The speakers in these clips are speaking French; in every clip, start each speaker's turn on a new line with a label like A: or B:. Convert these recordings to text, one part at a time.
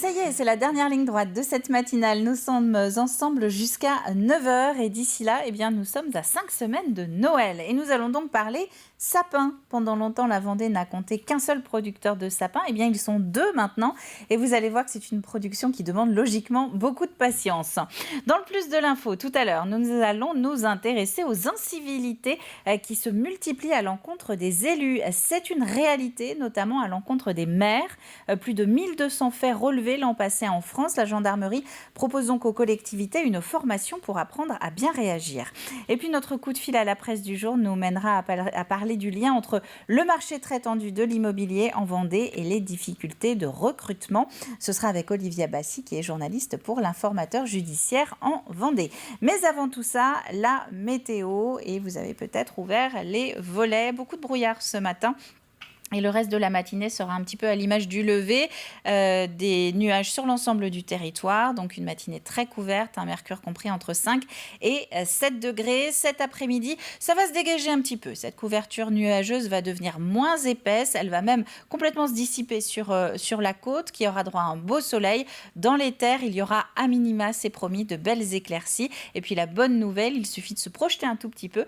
A: ça y est, c'est la dernière ligne droite de cette matinale. Nous sommes ensemble jusqu'à 9h et d'ici là, nous sommes à 5 semaines de Noël. Et nous allons donc parler sapin. Pendant longtemps, la Vendée n'a compté qu'un seul producteur de sapins. Ils sont 2 maintenant. Et vous allez voir que c'est une production qui demande logiquement beaucoup de patience. Dans le plus de l'info, tout à l'heure, nous allons nous intéresser aux incivilités qui se multiplient à l'encontre des élus. C'est une réalité, notamment à l'encontre des maires. Plus de 1200 faits relevés l'an passé en France. La gendarmerie propose donc aux collectivités une formation pour apprendre à bien réagir. Et puis notre coup de fil à la presse du jour nous mènera à parler du lien entre le marché très tendu de l'immobilier en Vendée et les difficultés de recrutement. Ce sera avec Olivia Bassi qui est journaliste pour l'Informateur judiciaire en Vendée. Mais avant tout ça, la météo et vous avez peut-être ouvert les volets. Beaucoup de brouillard ce matin. Et le reste de la matinée sera un petit peu à l'image du lever, des nuages sur l'ensemble du territoire. Donc une matinée très couverte, un mercure compris entre 5 et 7 degrés. Cet après-midi, ça va se dégager un petit peu. Cette couverture nuageuse va devenir moins épaisse. Elle va même complètement se dissiper sur la côte qui aura droit à un beau soleil. Dans les terres, il y aura à minima, c'est promis, de belles éclaircies. Et puis la bonne nouvelle, il suffit de se projeter un tout petit peu,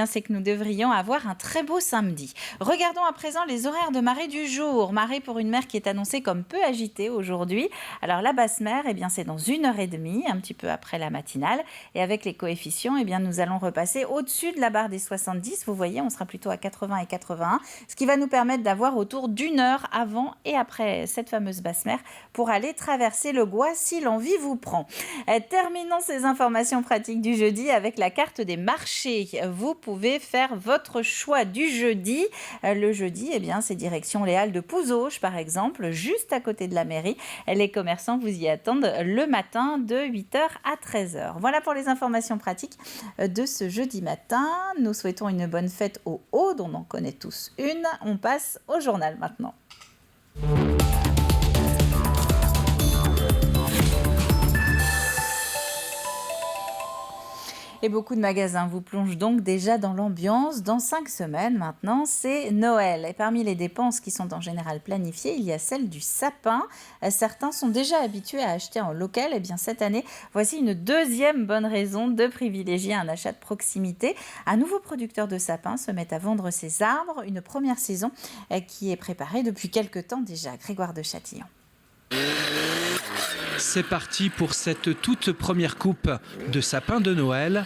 A: c'est que nous devrions avoir un très beau samedi. Regardons à présent les horaires de marée du jour. Marée pour une mer qui est annoncée comme peu agitée aujourd'hui. Alors la basse mer, c'est dans 1h30, un petit peu après la matinale. Et avec les coefficients, nous allons repasser au-dessus de la barre des 70. Vous voyez, on sera plutôt à 80 et 81, ce qui va nous permettre d'avoir autour d'1 heure avant et après cette fameuse basse mer pour aller traverser le Gois si l'envie vous prend. Terminons ces informations pratiques du jeudi avec la carte des marchés. Vous pouvez faire votre choix du jeudi. Le jeudi, c'est direction les Halles de Pouzauges, par exemple, juste à côté de la mairie. Les commerçants vous y attendent le matin de 8h à 13h. Voilà pour les informations pratiques de ce jeudi matin. Nous souhaitons une bonne fête aux Audes, on en connaît tous une. On passe au journal maintenant. Et beaucoup de magasins vous plongent donc déjà dans l'ambiance. Dans 5 semaines maintenant, c'est Noël. Et parmi les dépenses qui sont en général planifiées, il y a celle du sapin. Certains sont déjà habitués à acheter en local. Cette année, voici une deuxième bonne raison de privilégier un achat de proximité. Un nouveau producteur de sapins se met à vendre ses arbres. Une première saison qui est préparée depuis quelque temps déjà. Grégoire de Châtillon.
B: C'est parti pour cette toute première coupe de sapins de Noël.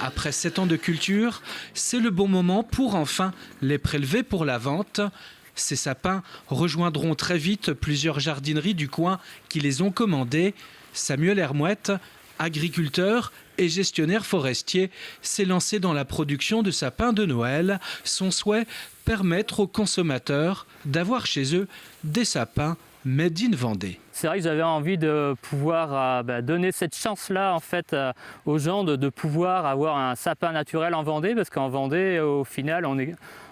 B: Après 7 ans de culture, c'est le bon moment pour enfin les prélever pour la vente. Ces sapins rejoindront très vite plusieurs jardineries du coin qui les ont commandés. Samuel Hermouette, agriculteur et gestionnaire forestier, s'est lancé dans la production de sapins de Noël. Son souhait, permettre aux consommateurs d'avoir chez eux des sapins Made in Vendée.
C: C'est vrai que j'avais envie de pouvoir donner cette chance-là aux gens de pouvoir avoir un sapin naturel en Vendée, parce qu'en Vendée, au final,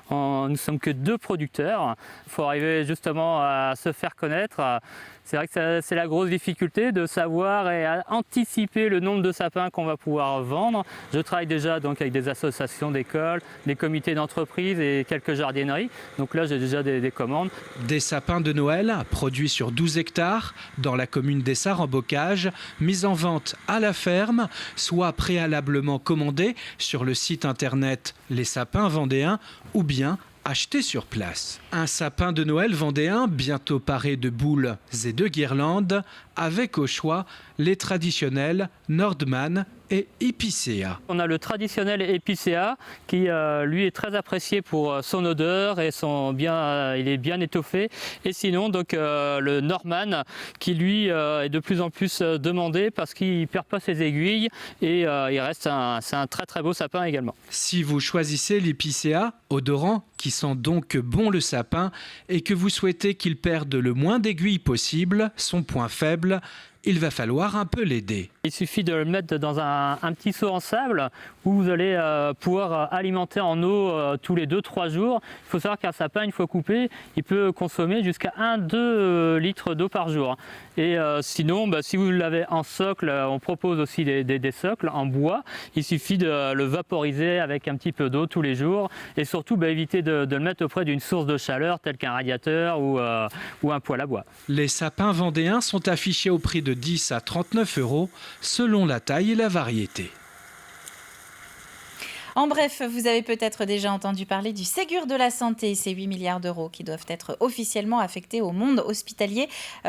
C: nous ne sommes que 2 producteurs. Il faut arriver justement à se faire connaître. C'est vrai que c'est la grosse difficulté de savoir et à anticiper le nombre de sapins qu'on va pouvoir vendre. Je travaille déjà donc avec des associations d'écoles, des comités d'entreprise et quelques jardineries. Donc là, j'ai déjà des commandes.
B: Des sapins de Noël produits sur 12 hectares dans la commune d'Essart en Bocage, mis en vente à la ferme, soit préalablement commandés sur le site internet Les Sapins Vendéens ou bien acheté sur place. Un sapin de Noël vendéen, bientôt paré de boules et de guirlandes, avec au choix les traditionnels Nordman et Epicéa.
C: On a le traditionnel Epicéa qui lui est très apprécié pour son odeur et il est bien étoffé. Et sinon donc le Norman qui lui est de plus en plus demandé parce qu'il ne perd pas ses aiguilles et c'est un très très beau sapin également.
B: Si vous choisissez l'Epicéa, odorant, qui sent donc bon le sapin et que vous souhaitez qu'il perde le moins d'aiguilles possible, son point faible, il va falloir un peu l'aider.
C: Il suffit de le mettre dans un petit seau en sable où vous allez pouvoir alimenter en eau tous les 2-3 jours. Il faut savoir qu'un sapin, une fois coupé, il peut consommer jusqu'à 1-2 litres d'eau par jour. Et sinon, si vous l'avez en socle, on propose aussi des socles en bois. Il suffit de le vaporiser avec un petit peu d'eau tous les jours et surtout éviter de le mettre auprès d'une source de chaleur telle qu'un radiateur ou un poêle à bois.
B: Les sapins vendéens sont affichés au prix de 10 à 39 € selon la taille et la variété.
A: En bref, vous avez peut-être déjà entendu parler du Ségur de la santé, ces 8 milliards d'euros qui doivent être officiellement affectés au monde hospitalier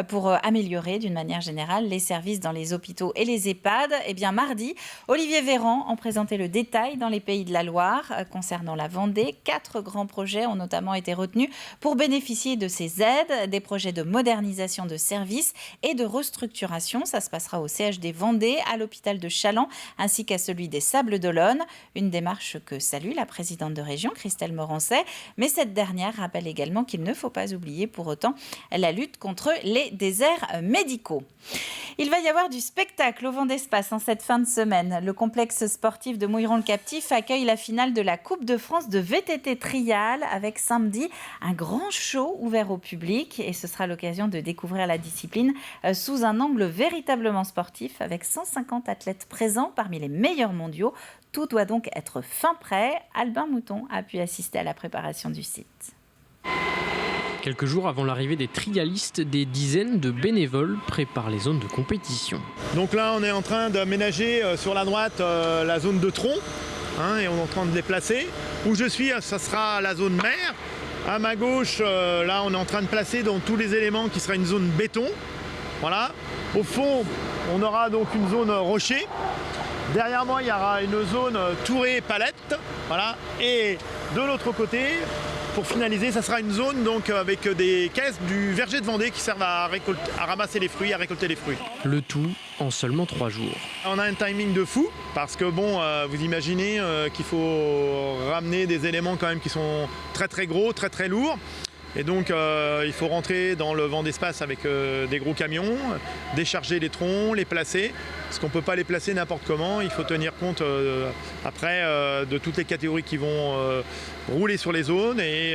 A: pour améliorer d'une manière générale les services dans les hôpitaux et les EHPAD. Eh bien, mardi, Olivier Véran en présentait le détail dans les Pays de la Loire concernant la Vendée. 4 grands projets ont notamment été retenus pour bénéficier de ces aides, des projets de modernisation de services et de restructuration. Ça se passera au CHD Vendée, à l'hôpital de Challans ainsi qu'à celui des Sables-d'Olonne. Une démarche que salue la présidente de région, Christelle Morancet. Mais cette dernière rappelle également qu'il ne faut pas oublier pour autant la lutte contre les déserts médicaux. Il va y avoir du spectacle au Vendespace en cette fin de semaine. Le complexe sportif de Mouilleron-le-Captif accueille la finale de la Coupe de France de VTT Trial avec samedi un grand show ouvert au public et ce sera l'occasion de découvrir la discipline sous un angle véritablement sportif avec 150 athlètes présents parmi les meilleurs mondiaux. Tout doit donc être fin prêt. Albin Mouton a pu assister à la préparation du site.
D: Quelques jours avant l'arrivée des trialistes, des dizaines de bénévoles préparent les zones de compétition.
E: Donc là, on est en train d'aménager sur la droite la zone de tronc, et on est en train de les placer. Où je suis, ça sera la zone mer. À ma gauche, là, on est en train de placer dans tous les éléments qui sera une zone béton. Voilà. Au fond, on aura donc une zone rocher. Derrière moi, il y aura une zone tourée palette. Voilà. Et de l'autre côté, pour finaliser, ça sera une zone donc, avec des caisses du verger de Vendée qui servent à ramasser les fruits, à récolter les fruits.
D: Le tout en seulement 3 jours.
E: On a un timing de fou parce que vous imaginez qu'il faut ramener des éléments quand même qui sont très très gros, très très lourds. Et donc il faut rentrer dans le Vendespace avec des gros camions, décharger les troncs, les placer. Parce qu'on ne peut pas les placer n'importe comment. Il faut tenir compte après de toutes les catégories qui vont rouler sur les zones et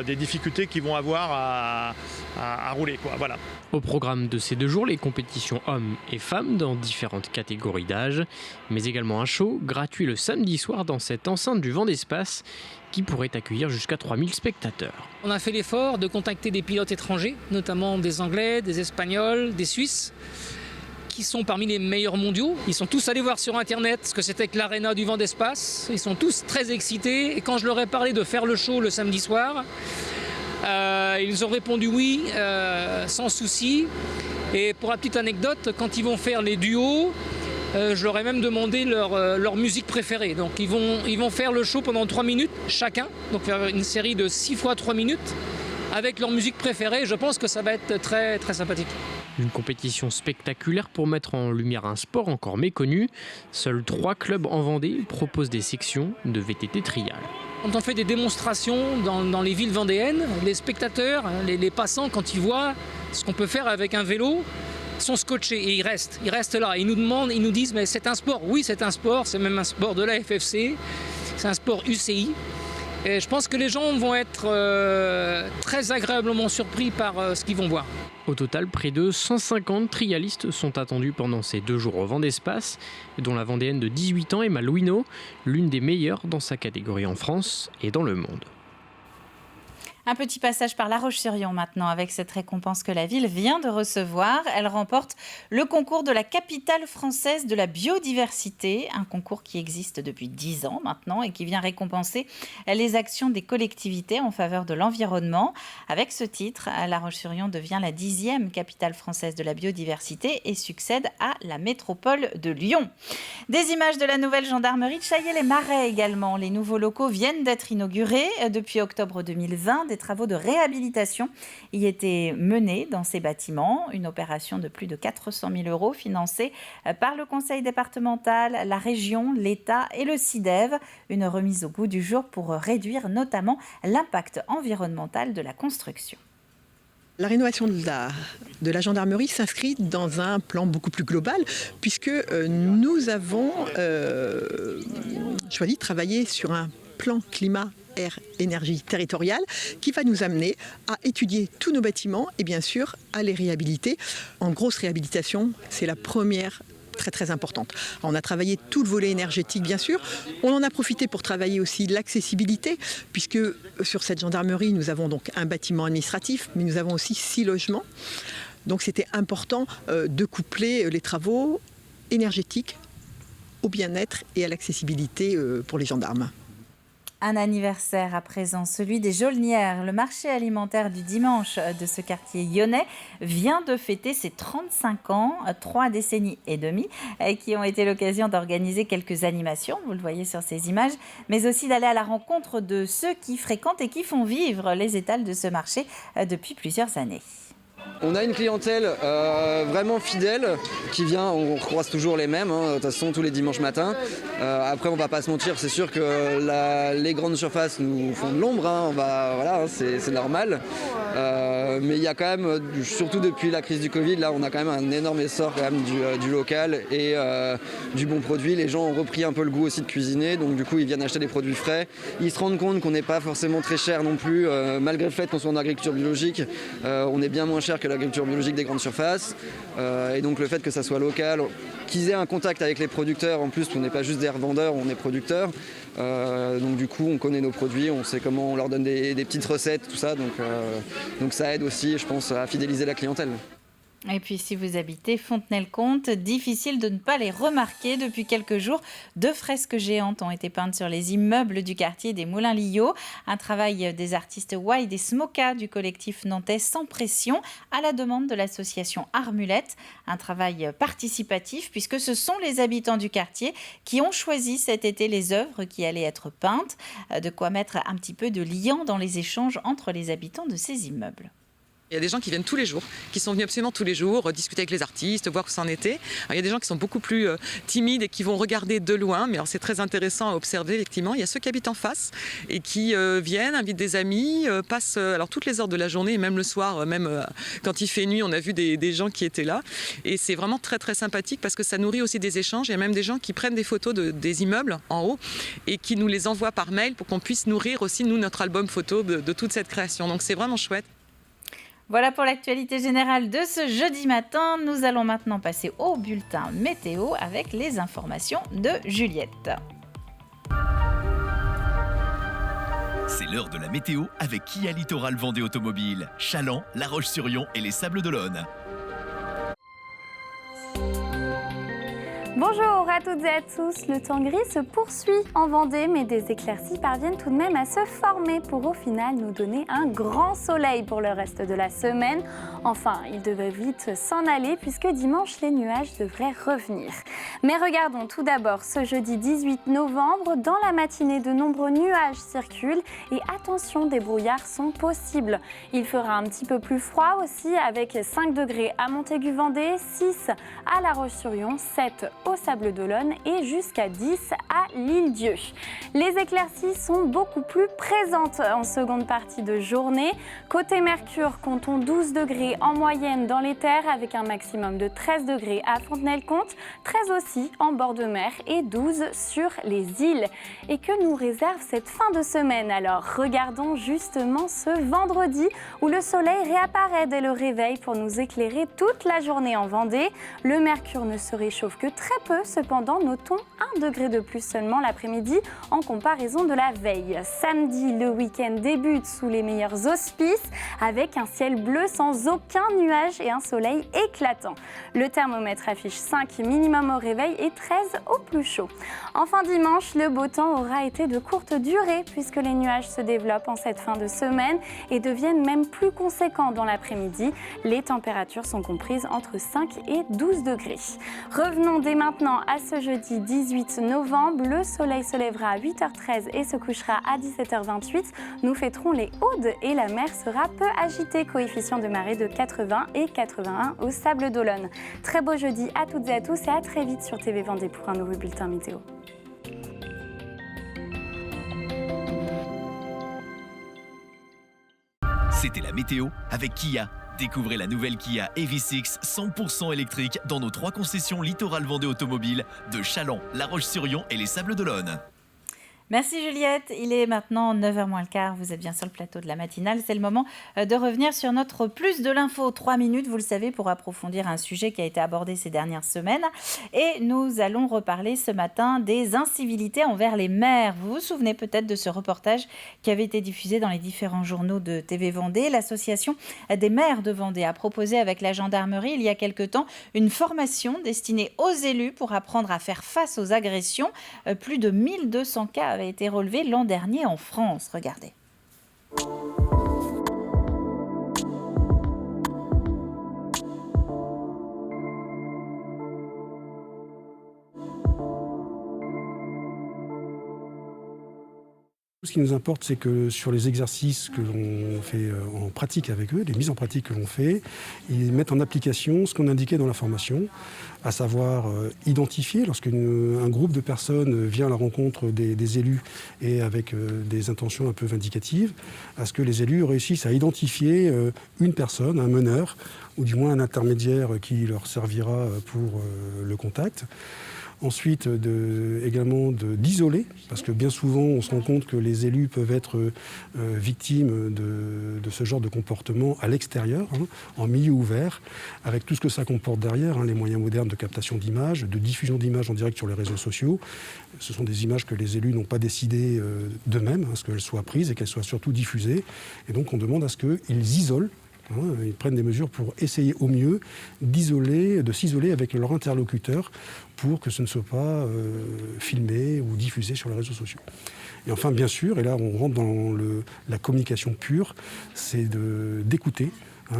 E: des difficultés qu'ils vont avoir à rouler, quoi. Voilà.
D: Au programme de ces 2 jours, les compétitions hommes et femmes dans différentes catégories d'âge, mais également un show gratuit le samedi soir dans cette enceinte du Vendespace qui pourrait accueillir jusqu'à 3000 spectateurs.
F: On a fait l'effort de contacter des pilotes étrangers, notamment des Anglais, des Espagnols, des Suisses, qui sont parmi les meilleurs mondiaux. Ils sont tous allés voir sur Internet ce que c'était que l'aréna du Vendespace. Ils sont tous très excités. Et quand je leur ai parlé de faire le show le samedi soir, ils ont répondu oui, sans souci. Et pour la petite anecdote, quand ils vont faire les duos, je leur ai même demandé leur musique préférée. Donc ils vont faire le show pendant 3 minutes chacun, donc faire une série de 6 fois 3 minutes avec leur musique préférée. Je pense que ça va être très, très sympathique.
D: Une compétition spectaculaire pour mettre en lumière un sport encore méconnu. Seuls 3 clubs en Vendée proposent des sections de VTT trial.
F: Quand on fait des démonstrations dans les villes vendéennes, les spectateurs, les passants, quand ils voient ce qu'on peut faire avec un vélo, sont scotchés et ils restent là. Ils nous demandent, ils nous disent mais c'est un sport. Oui, c'est un sport, c'est même un sport de la FFC, c'est un sport UCI. Et je pense que les gens vont être très agréablement surpris par ce qu'ils vont voir.
D: Au total, près de 150 trialistes sont attendus pendant ces 2 jours au Vendespace, dont la Vendéenne de 18 ans, Emma Louineau, l'une des meilleures dans sa catégorie en France et dans le monde.
A: Un petit passage par La Roche-sur-Yon maintenant avec cette récompense que la ville vient de recevoir. Elle remporte le concours de la capitale française de la biodiversité, un concours qui existe depuis 10 ans maintenant et qui vient récompenser les actions des collectivités en faveur de l'environnement. Avec ce titre, La Roche-sur-Yon devient la 10e capitale française de la biodiversité et succède à la métropole de Lyon. Des images de la nouvelle gendarmerie de Chaillé-les-Marais également. Les nouveaux locaux viennent d'être inaugurés depuis octobre 2020. Des travaux de réhabilitation y étaient menés dans ces bâtiments. Une opération de plus de 400 000 € financée par le conseil départemental, la région, l'État et le SIDEV. Une remise au goût du jour pour réduire notamment l'impact environnemental de la construction.
G: La rénovation de la gendarmerie s'inscrit dans un plan beaucoup plus global puisque nous avons choisi de travailler sur un plan climat air, énergie territoriale qui va nous amener à étudier tous nos bâtiments et bien sûr à les réhabiliter. En grosse réhabilitation, c'est la première très très importante. Alors, on a travaillé tout le volet énergétique bien sûr. On en a profité pour travailler aussi l'accessibilité puisque sur cette gendarmerie nous avons donc un bâtiment administratif mais nous avons aussi 6 logements. Donc c'était important de coupler les travaux énergétiques au bien-être et à l'accessibilité pour les gendarmes.
A: Un anniversaire à présent, celui des Jaulnières. Le marché alimentaire du dimanche de ce quartier lyonnais vient de fêter ses 35 ans, 3 décennies et demie, qui ont été l'occasion d'organiser quelques animations, vous le voyez sur ces images, mais aussi d'aller à la rencontre de ceux qui fréquentent et qui font vivre les étals de ce marché depuis plusieurs années.
H: On a une clientèle vraiment fidèle qui vient, on recroise toujours les mêmes, de toute façon tous les dimanches matins. Après on va pas se mentir, c'est sûr que les grandes surfaces nous font de l'ombre, c'est normal. Mais il y a quand même, surtout depuis la crise du Covid, là on a quand même un énorme essor quand même du local et du bon produit. Les gens ont repris un peu le goût aussi de cuisiner, donc du coup ils viennent acheter des produits frais. Ils se rendent compte qu'on n'est pas forcément très cher non plus, malgré le fait qu'on soit en agriculture biologique, on est bien moins cher que l'agriculture biologique des grandes surfaces. Et donc le fait que ça soit local, qu'ils aient un contact avec les producteurs, en plus on n'est pas juste des revendeurs, on est producteurs. Donc du coup on connaît nos produits, on sait comment on leur donne des petites recettes, tout ça, donc ça aide aussi je pense à fidéliser la clientèle.
A: Et puis si vous habitez Fontenay-le-Comte, difficile de ne pas les remarquer. Depuis quelques jours, 2 fresques géantes ont été peintes sur les immeubles du quartier des Moulins-Lillot. Un travail des artistes Wide et Smoka du collectif nantais Sans Pression à la demande de l'association Armulette. Un travail participatif puisque ce sont les habitants du quartier qui ont choisi cet été les œuvres qui allaient être peintes. De quoi mettre un petit peu de liant dans les échanges entre les habitants de ces immeubles.
I: Il y a des gens qui viennent tous les jours, qui sont venus absolument tous les jours, discuter avec les artistes, voir où ça en était. Alors, il y a des gens qui sont beaucoup plus timides et qui vont regarder de loin, mais alors, c'est très intéressant à observer effectivement. Il y a ceux qui habitent en face et qui viennent, invitent des amis, passent alors toutes les heures de la journée, et même le soir, même quand il fait nuit, on a vu des gens qui étaient là. Et c'est vraiment très très sympathique parce que ça nourrit aussi des échanges. Il y a même des gens qui prennent des photos des immeubles en haut et qui nous les envoient par mail pour qu'on puisse nourrir aussi nous notre album photo de toute cette création. Donc c'est vraiment chouette.
A: Voilà pour l'actualité générale de ce jeudi matin. Nous allons maintenant passer au bulletin météo avec les informations de Juliette.
J: C'est l'heure de la météo avec Kia Littoral Vendée Automobile, Chaland, La Roche-sur-Yon et les Sables d'Olonne.
K: Bonjour à toutes et à tous, le temps gris se poursuit en Vendée, mais des éclaircies parviennent tout de même à se former pour au final nous donner un grand soleil pour le reste de la semaine. Enfin, il devrait vite s'en aller puisque dimanche les nuages devraient revenir. Mais regardons tout d'abord ce jeudi 18 novembre, dans la matinée de nombreux nuages circulent et attention, des brouillards sont possibles. Il fera un petit peu plus froid aussi avec 5 degrés à Montaigu-Vendée, 6 à La Roche-sur-Yon, 7 au Sables d'Olonne et jusqu'à 10 à l'Île-Dieu. Les éclaircies sont beaucoup plus présentes en seconde partie de journée. Côté Mercure, comptons 12 degrés en moyenne dans les terres avec un maximum de 13 degrés à Fontenay-le-Comte, 13 aussi en bord de mer et 12 sur les îles. Et que nous réserve cette fin de semaine alors? Regardons justement ce vendredi où le soleil réapparaît dès le réveil pour nous éclairer toute la journée en Vendée. Le Mercure ne se réchauffe que très peu, cependant notons 1 degré de plus seulement l'après-midi en comparaison de la veille. Samedi, le week-end débute sous les meilleurs auspices avec un ciel bleu sans aucun nuage et un soleil éclatant. Le thermomètre affiche 5 minimum au réveil et 13 au plus chaud. Enfin dimanche, le beau temps aura été de courte durée puisque les nuages se développent en cette fin de semaine et deviennent même plus conséquents dans l'après-midi. Les températures sont comprises entre 5 et 12 degrés. Revenons dès maintenant à ce jeudi 18 novembre. Le soleil se lèvera à 8h13 et se couchera à 17h28. Nous fêterons les Audes et la mer sera peu agitée. Coefficient de marée de 80 et 81 au Sables d'Olonne. Très beau jeudi à toutes et à tous et à très vite sur TV Vendée pour un nouveau bulletin météo.
J: C'était la météo avec Kia, Découvrez la nouvelle Kia EV6 100% électrique dans nos 3 concessions Littoral Vendée Automobile de Challans, La Roche-sur-Yon et les Sables d'Olonne.
A: Merci Juliette, il est maintenant 9h moins le quart, vous êtes bien sur le plateau de la matinale, c'est le moment de revenir sur notre plus de l'info, 3 minutes, vous le savez, pour approfondir un sujet qui a été abordé ces dernières semaines. Et nous allons reparler ce matin des incivilités envers les maires. Vous vous souvenez peut-être de ce reportage qui avait été diffusé dans les différents journaux de TV Vendée. L'association des maires de Vendée a proposé avec la gendarmerie il y a quelque temps une formation destinée aux élus pour apprendre à faire face aux agressions. Plus de 1200 cas avaient été relevés l'an dernier en France. Regardez.
L: Ce qui nous importe, c'est que sur les exercices que l'on fait en pratique avec eux, les mises en pratique que l'on fait, ils mettent en application ce qu'on indiquait dans la formation, à savoir identifier, lorsqu'un groupe de personnes vient à la rencontre des élus et avec des intentions un peu vindicatives, à ce que les élus réussissent à identifier une personne, un meneur, ou du moins un intermédiaire qui leur servira pour le contact. Ensuite, également d'isoler, parce que bien souvent, on se rend compte que les élus peuvent être victimes de ce genre de comportement à l'extérieur, en milieu ouvert, avec tout ce que ça comporte derrière, les moyens modernes de captation d'images, de diffusion d'images en direct sur les réseaux sociaux. Ce sont des images que les élus n'ont pas décidé d'eux-mêmes, à ce qu'elles soient prises et qu'elles soient surtout diffusées. Et donc, on demande à ce qu'ils isolent. Ils prennent des mesures pour essayer au mieux de s'isoler avec leur interlocuteur pour que ce ne soit pas filmé ou diffusé sur les réseaux sociaux. Et enfin, bien sûr, et là on rentre dans la communication pure, c'est d'écouter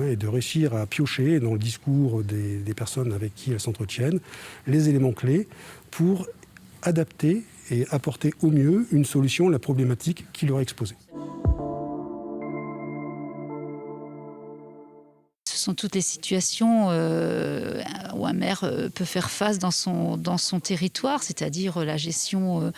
L: et de réussir à piocher dans le discours des personnes avec qui elles s'entretiennent les éléments clés pour adapter et apporter au mieux une solution à la problématique qui leur est exposée.
M: Ce sont toutes les situations où un maire peut faire face dans son territoire, c'est-à-dire la gestion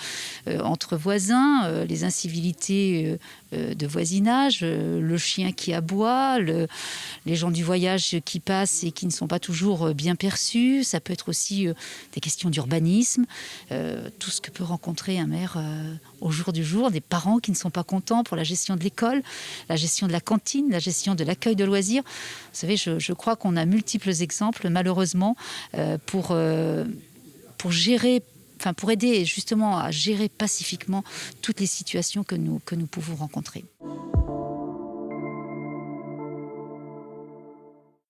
M: entre voisins, les incivilités de voisinage, le chien qui aboie, les gens du voyage qui passent et qui ne sont pas toujours bien perçus. Ça peut être aussi des questions d'urbanisme, tout ce que peut rencontrer un maire au jour du jour, des parents qui ne sont pas contents pour la gestion de l'école, la gestion de la cantine, la gestion de l'accueil de loisirs. Vous savez, je crois qu'on a multiples exemples, malheureusement, pour aider justement à gérer pacifiquement toutes les situations que nous pouvons rencontrer.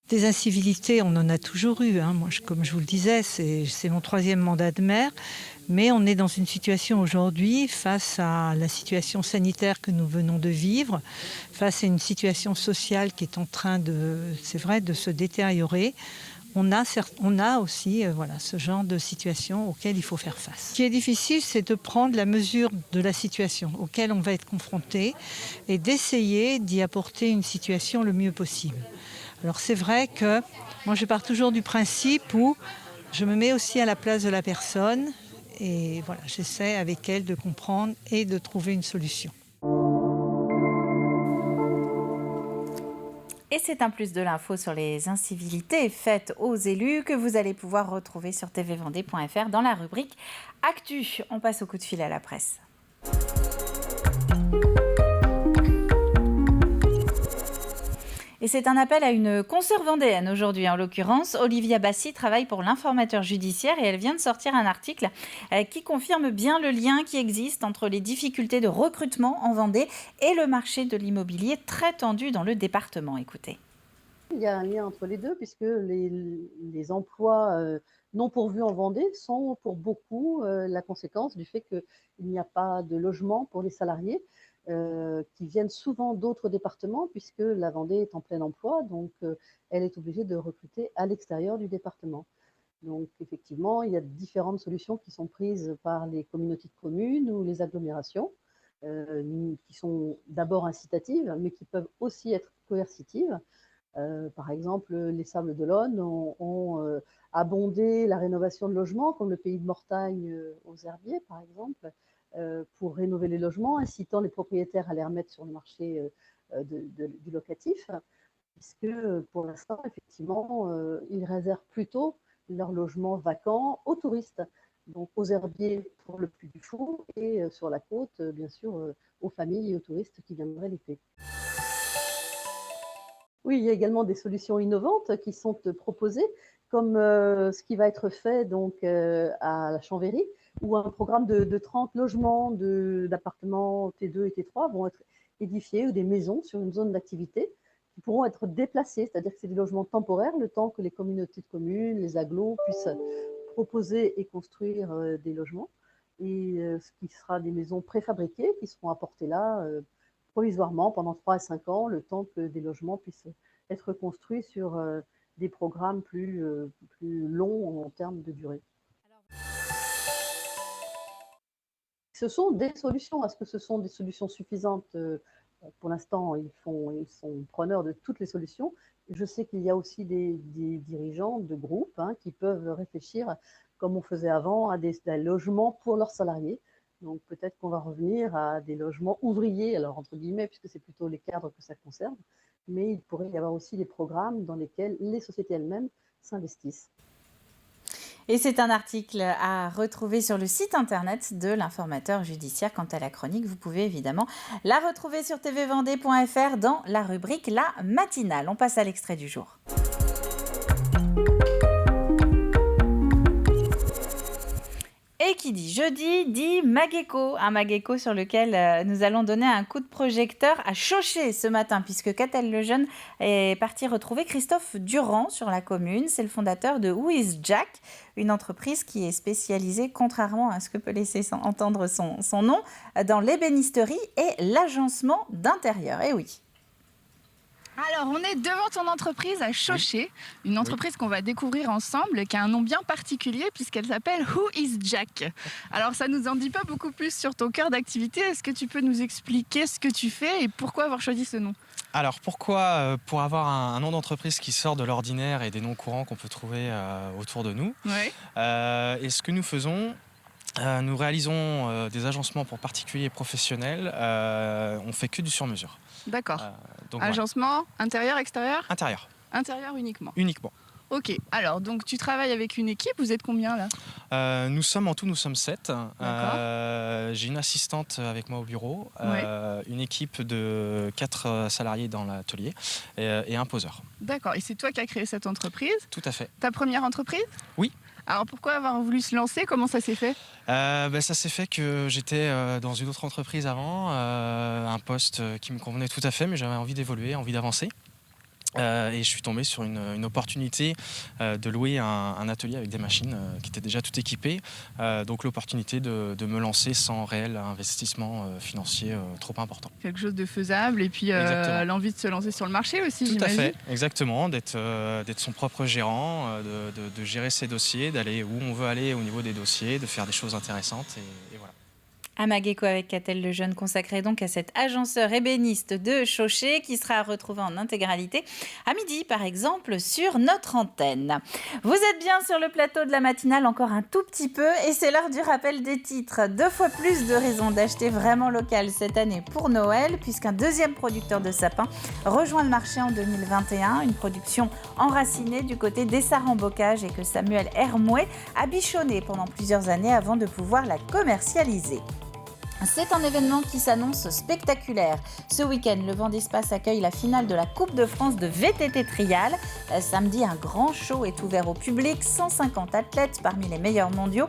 N: Des incivilités, on en a toujours eu. Moi, comme je vous le disais, c'est mon 3e mandat de maire. Mais on est dans une situation aujourd'hui, face à la situation sanitaire que nous venons de vivre, face à une situation sociale qui est en train de se détériorer. On a aussi ce genre de situation auquel il faut faire face. Ce qui est difficile, c'est de prendre la mesure de la situation auquel on va être confronté et d'essayer d'y apporter une situation le mieux possible. Alors c'est vrai que moi je pars toujours du principe où je me mets aussi à la place de la personne et voilà, j'essaie avec elle de comprendre et de trouver une solution.
A: Et c'est un plus de l'info sur les incivilités faites aux élus que vous allez pouvoir retrouver sur tvvendée.fr dans la rubrique Actu. On passe au coup de fil à la presse. Et c'est un appel à une consoeur vendéenne aujourd'hui. En l'occurrence, Olivia Bassi travaille pour l'Informateur judiciaire et elle vient de sortir un article qui confirme bien le lien qui existe entre les difficultés de recrutement en Vendée et le marché de l'immobilier très tendu dans le département. Écoutez.
O: Il y a un lien entre les deux puisque les emplois non pourvus en Vendée sont pour beaucoup la conséquence du fait qu'il n'y a pas de logement pour les salariés. Qui viennent souvent d'autres départements puisque la Vendée est en plein emploi, donc elle est obligée de recruter à l'extérieur du département. Donc effectivement, il y a différentes solutions qui sont prises par les communautés de communes ou les agglomérations, qui sont d'abord incitatives, mais qui peuvent aussi être coercitives. Par exemple, les Sables d'Olonne ont abondé la rénovation de logements, comme le Pays de Mortagne aux Herbiers, par exemple, pour rénover les logements, incitant les propriétaires à les remettre sur le marché du locatif. puisque pour l'instant, effectivement, ils réservent plutôt leurs logements vacants aux touristes, donc aux herbiers pour le Puy du Fou et sur la côte, bien sûr, aux familles et aux touristes qui viendraient l'été. Oui, il y a également des solutions innovantes qui sont proposées, comme ce qui va être fait donc, à la Chambéry, où un programme de 30 logements d'appartements T2 et T3 vont être édifiés, ou des maisons sur une zone d'activité qui pourront être déplacés, c'est-à-dire que c'est des logements temporaires, le temps que les communautés de communes, les agglos puissent proposer et construire des logements, et ce qui sera des maisons préfabriquées qui seront apportées là provisoirement pendant 3 à 5 ans, le temps que des logements puissent être construits sur des programmes plus longs en termes de durée. Ce sont des solutions. Est-ce que ce sont des solutions suffisantes? Pour l'instant, ils sont preneurs de toutes les solutions. Je sais qu'il y a aussi des dirigeants de groupes qui peuvent réfléchir, comme on faisait avant, à des logements pour leurs salariés. Donc peut-être qu'on va revenir à des logements ouvriers, alors entre guillemets, puisque c'est plutôt les cadres que ça concerne, mais il pourrait y avoir aussi des programmes dans lesquels les sociétés elles-mêmes s'investissent.
A: Et c'est un article à retrouver sur le site internet de l'informateur judiciaire. Quant à la chronique, vous pouvez évidemment la retrouver sur tvvendée.fr dans la rubrique La Matinale. On passe à l'extrait du jour. Et qui dit jeudi, dit Mageco, un Mageco sur lequel nous allons donner un coup de projecteur à Chauché ce matin, puisque Catel Lejeune est parti retrouver Christophe Durand sur la commune. C'est le fondateur de Who is Jack, une entreprise qui est spécialisée, contrairement à ce que peut laisser entendre son nom, dans l'ébénisterie et l'agencement d'intérieur. Et oui.
P: Alors, on est devant ton entreprise à Chauché, une entreprise qu'on va découvrir ensemble, qui a un nom bien particulier puisqu'elle s'appelle Who is Jack. Alors, ça nous en dit pas beaucoup plus sur ton cœur d'activité. Est-ce que tu peux nous expliquer ce que tu fais et pourquoi avoir choisi ce nom ?
Q: Alors, pourquoi pour avoir un nom d'entreprise qui sort de l'ordinaire et des noms courants qu'on peut trouver autour de nous. Et ce que nous faisons, nous réalisons des agencements pour particuliers et professionnels. On fait que du sur-mesure.
P: D'accord. Agencement, intérieur, extérieur ?
Q: Intérieur.
P: Intérieur uniquement.
Q: Uniquement.
P: Ok. Alors, donc tu travailles avec une équipe. Vous êtes combien là ?
Q: Nous sommes 7. J'ai une assistante avec moi au bureau, une équipe de 4 salariés dans l'atelier et un poseur.
P: D'accord. Et c'est toi qui as créé cette entreprise ?
Q: Tout à fait.
P: Ta première entreprise ?
Q: Oui.
P: Alors pourquoi avoir voulu se lancer ? Comment ça s'est fait ?
Q: Ça s'est fait que j'étais dans une autre entreprise avant, un poste qui me convenait tout à fait, mais j'avais envie d'évoluer, envie d'avancer. Et je suis tombé sur une opportunité de louer un atelier avec des machines qui étaient déjà tout équipées. Donc l'opportunité de me lancer sans réel investissement financier trop important.
P: Quelque chose de faisable et puis l'envie de se lancer sur le marché aussi,
Q: j'imagine. Tout à fait, exactement. D'être son propre gérant, de gérer ses dossiers, d'aller où on veut aller au niveau des dossiers, de faire des choses intéressantes et voilà.
A: Un Mageco avec Catel Lejeune, consacré donc à cet agenceur ébéniste de Chauché qui sera retrouvé en intégralité à midi par exemple sur notre antenne. Vous êtes bien sur le plateau de la matinale encore un tout petit peu et c'est l'heure du rappel des titres. 2 fois plus de raisons d'acheter vraiment local cette année pour Noël puisqu'un deuxième producteur de sapins rejoint le marché en 2021, une production enracinée du côté d'Essarts-en-Bocage et que Samuel Hermouet a bichonné pendant plusieurs années avant de pouvoir la commercialiser. C'est un événement qui s'annonce spectaculaire. Ce week-end, le Vendée Space accueille la finale de la Coupe de France de VTT Trial. Samedi, un grand show est ouvert au public. 150 athlètes parmi les meilleurs mondiaux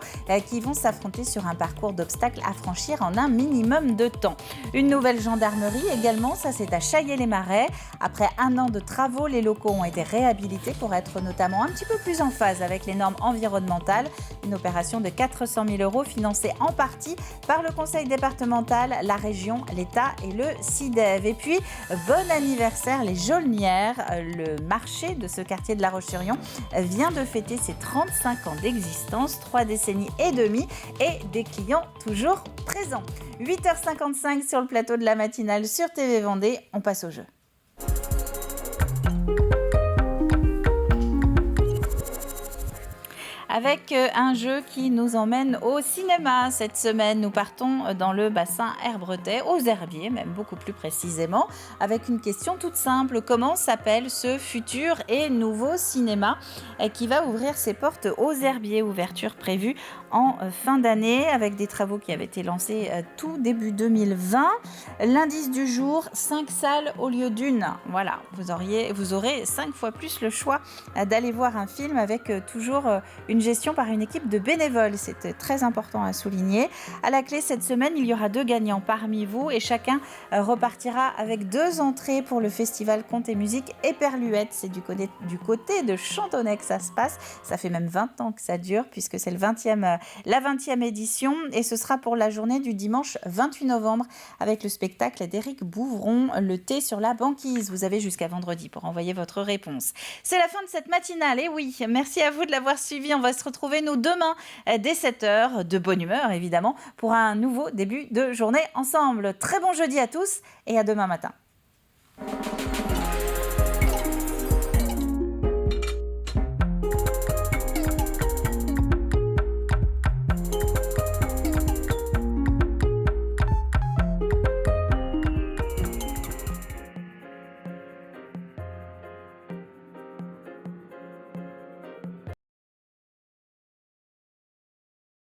A: qui vont s'affronter sur un parcours d'obstacles à franchir en un minimum de temps. Une nouvelle gendarmerie également, ça c'est à Chaillé-les-Marais. Après 1 an de travaux, les locaux ont été réhabilités pour être notamment un petit peu plus en phase avec les normes environnementales. Une opération de 400 000 € financée en partie par le Conseil départemental, la région, l'État et le CIDEV. Et puis, bon anniversaire les Jaulnières. Le marché de ce quartier de La Roche-sur-Yon vient de fêter ses 35 ans d'existence, 3 décennies et demie et des clients toujours présents. 8h55 sur le plateau de la matinale sur TV Vendée. On passe au jeu. avec un jeu qui nous emmène au cinéma. Cette semaine, nous partons dans le bassin Herbretais, aux Herbiers, même beaucoup plus précisément, avec une question toute simple. Comment s'appelle ce futur et nouveau cinéma qui va ouvrir ses portes aux Herbiers? Ouverture prévue en fin d'année avec des travaux qui avaient été lancés tout début 2020. L'indice du jour, 5 salles au lieu d'une. Voilà, vous aurez 5 fois plus le choix d'aller voir un film avec toujours une gestion par une équipe de bénévoles. C'est très important à souligner. À la clé, cette semaine, il y aura 2 gagnants parmi vous et chacun repartira avec 2 entrées pour le festival Contes et Musique Éperluette. C'est du côté de Chantonnay que ça se passe. Ça fait même 20 ans que ça dure puisque c'est la 20e édition et ce sera pour la journée du dimanche 28 novembre avec le spectacle d'Éric Bouvron, Le thé sur la banquise. Vous avez jusqu'à vendredi pour envoyer votre réponse. C'est la fin de cette matinale, et oui, merci à vous de l'avoir suivi. On va se retrouver nous demain dès 7h, de bonne humeur évidemment, pour un nouveau début de journée ensemble. Très bon jeudi à tous et à demain matin.